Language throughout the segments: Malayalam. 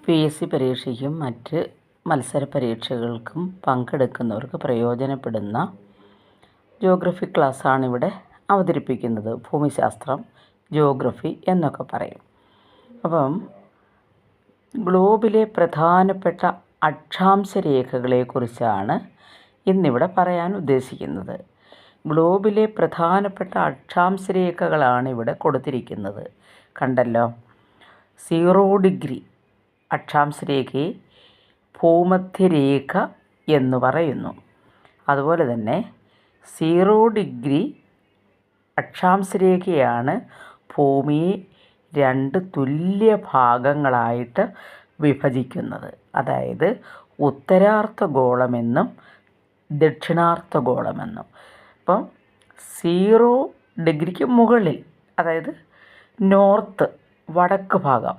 PSC പരീക്ഷയ്ക്കും മറ്റ് മത്സര പരീക്ഷകൾക്കും പങ്കെടുക്കുന്നവർക്ക് പ്രയോജനപ്പെടുന്ന ജിയോഗ്രഫി ക്ലാസ്സാണിവിടെ അവതരിപ്പിക്കുന്നത്. ഭൂമിശാസ്ത്രം, ജിയോഗ്രഫി എന്നൊക്കെ പറയും. അപ്പം ഗ്ലോബിലെ പ്രധാനപ്പെട്ട അക്ഷാംശ രേഖകളെക്കുറിച്ചാണ് ഇന്നിവിടെ പറയാൻ ഉദ്ദേശിക്കുന്നത്. ഗ്ലോബിലെ പ്രധാനപ്പെട്ട അക്ഷാംശ രേഖകളാണ് ഇവിടെ കൊടുത്തിരിക്കുന്നത്. കണ്ടല്ലോ, 0 ഡിഗ്രി അക്ഷാംശരേഖയെ ഭൂമധ്യരേഖ എന്ന് പറയുന്നു. അതുപോലെ തന്നെ 0 ഡിഗ്രി അക്ഷാംശരേഖയാണ് ഭൂമിയെ 2 തുല്യ ഭാഗങ്ങളായിട്ട് വിഭജിക്കുന്നത്. അതായത് ഉത്തരാർദ്ധഗോളമെന്നും ദക്ഷിണാർദ്ധഗോളമെന്നും. അപ്പം 0 ഡിഗ്രിക്ക് മുകളിൽ, അതായത് നോർത്ത് വടക്ക് ഭാഗം,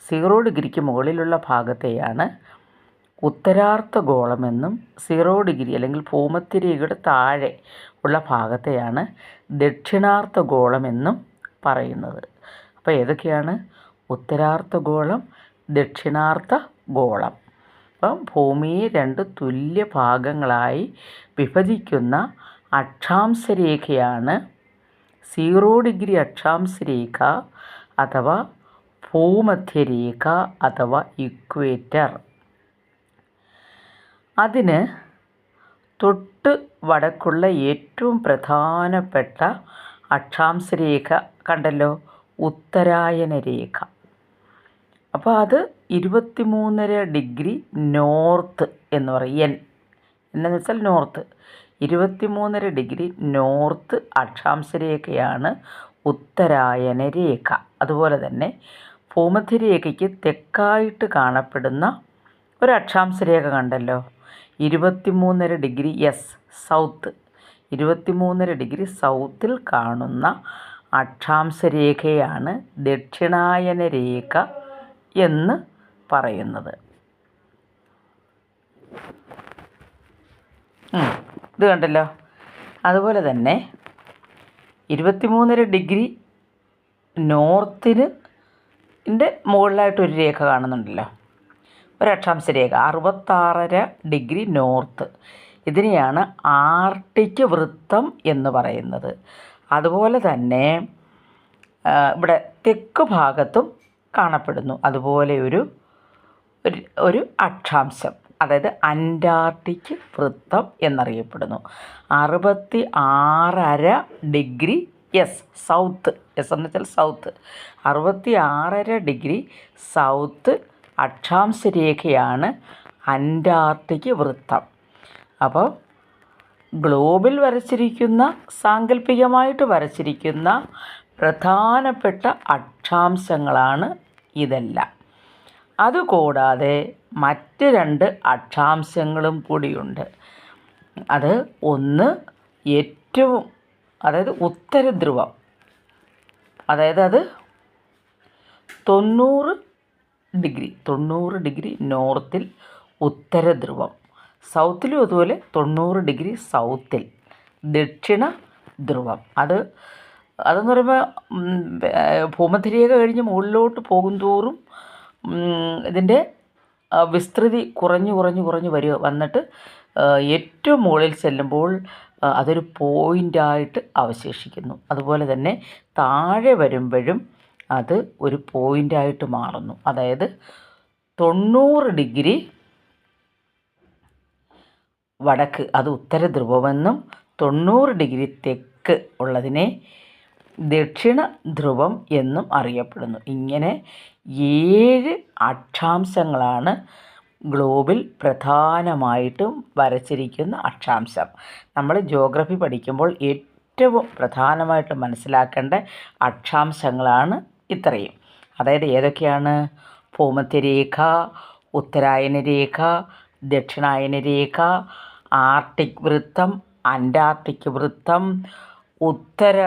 0 ഡിഗ്രിക്ക് മുകളിലുള്ള ഭാഗത്തെയാണ് ഉത്തരാർദ്ധഗോളമെന്നും 0 ഡിഗ്രി അല്ലെങ്കിൽ ഭൂമധ്യരേഖയുടെ താഴെ ഉള്ള ഭാഗത്തെയാണ് ദക്ഷിണാർദ്ധഗോളമെന്നും പറയുന്നത്. അപ്പോൾ ഏതൊക്കെയാണ് ഉത്തരാർദ്ധഗോളം, ദക്ഷിണാർദ്ധഗോളം? അപ്പം ഭൂമിയെ 2 തുല്യ ഭാഗങ്ങളായി വിഭജിക്കുന്ന അക്ഷാംശരേഖയാണ് 0 ഡിഗ്രി അക്ഷാംശരേഖ അഥവാ ഭൂമധ്യരേഖ അഥവാ ഇക്വേറ്റർ. അതിന് തൊട്ട് വടക്കുള്ള ഏറ്റവും പ്രധാനപ്പെട്ട അക്ഷാംശരേഖ കണ്ടല്ലോ, ഉത്തരായന രേഖ. അപ്പോൾ അത് 23.5 ഡിഗ്രി നോർത്ത് എന്ന് പറയും. എന്നു വെച്ചാൽ നോർത്ത്. 23.5 ഡിഗ്രി നോർത്ത് അക്ഷാംശരേഖയാണ് ഉത്തരായന രേഖ. അതുപോലെ തന്നെ ഭൂമധ്യരേഖയ്ക്ക് തെക്കായിട്ട് കാണപ്പെടുന്ന ഒരു അക്ഷാംശരേഖ കണ്ടല്ലോ, 23.5 ഡിഗ്രി സൗത്ത്. 23.5 ഡിഗ്രി സൗത്തിൽ കാണുന്ന അക്ഷാംശരേഖയാണ് ദക്ഷിണായന രേഖ എന്ന് പറയുന്നത്. ഇത് കണ്ടല്ലോ. അതുപോലെ തന്നെ 23.5 ഡിഗ്രി നോർത്തിന് മുകളിലായിട്ടൊരു രേഖ കാണുന്നുണ്ടല്ലോ, ഒരു അക്ഷാംശരേഖ 66.5 ഡിഗ്രി നോർത്ത്. ഇതിനെയാണ് ആർട്ടിക് വൃത്തം എന്ന് പറയുന്നത്. അതുപോലെ തന്നെ ഇവിടെ തെക്ക് ഭാഗത്തും കാണപ്പെടുന്നു അതുപോലെ ഒരു അക്ഷാംശം, അതായത് അൻ്റാർട്ടിക് വൃത്തം എന്നറിയപ്പെടുന്നു. 66.5 ഡിഗ്രി സൗത്ത്. എന്ന് വെച്ചാൽ സൗത്ത്. 66.5 ഡിഗ്രി സൗത്ത് അക്ഷാംശരേഖയാണ് അൻ്റാർട്ടിക് വൃത്തം. അപ്പോൾ ഗ്ലോബിൽ വരച്ചിരിക്കുന്ന, സാങ്കല്പികമായിട്ട് വരച്ചിരിക്കുന്ന പ്രധാനപ്പെട്ട അക്ഷാംശങ്ങളാണ് ഇതെല്ലാം. അതുകൂടാതെ മറ്റ് 2 അക്ഷാംശങ്ങളും കൂടിയുണ്ട്. അത് ഒന്ന് ഏറ്റവും, അതായത് ഉത്തരധ്രുവം, അതായത് അത് 90 ഡിഗ്രി നോർത്തിൽ ഉത്തരധ്രുവം. സൗത്തിലും അതുപോലെ 90 ഡിഗ്രി സൗത്തിൽ ദക്ഷിണ ധ്രുവം. അതെന്ന് പറയുമ്പോൾ ഭൂമധ്യരേഖ കഴിഞ്ഞ് മുകളിലോട്ട് പോകുന്തോറും ഇതിൻ്റെ വിസ്തൃതി കുറഞ്ഞു വന്നിട്ട് ഏറ്റവും മുകളിൽ ചെല്ലുമ്പോൾ അതൊരു പോയിൻ്റായിട്ട് അവശേഷിക്കുന്നു. അതുപോലെ തന്നെ താഴെ വരുമ്പോഴും അത് ഒരു പോയിൻ്റായിട്ട് മാറുന്നു. അതായത് 90 ഡിഗ്രി വടക്ക് അത് ഉത്തരധ്രുവമെന്നും 90 ഡിഗ്രി തെക്ക് ഉള്ളതിനെ ദക്ഷിണ ധ്രുവം എന്നും അറിയപ്പെടുന്നു. ഇങ്ങനെ 7 അക്ഷാംശങ്ങളാണ് ഗ്ലോബിൽ പ്രധാനമായിട്ടും വരച്ചിരിക്കുന്ന അക്ഷാംശം. നമ്മൾ ജിയോഗ്രഫി പഠിക്കുമ്പോൾ ഏറ്റവും പ്രധാനമായിട്ട് മനസ്സിലാക്കേണ്ട അക്ഷാംശങ്ങളാണ് ഇത്രയും. അതായത് ഏതൊക്കെയാണ്? ഭൂമധ്യരേഖ, ഉത്തരായന രേഖ, ദക്ഷിണായന രേഖ, ആർട്ടിക് വൃത്തം, അൻ്റാർട്ടിക് വൃത്തം, ഉത്തര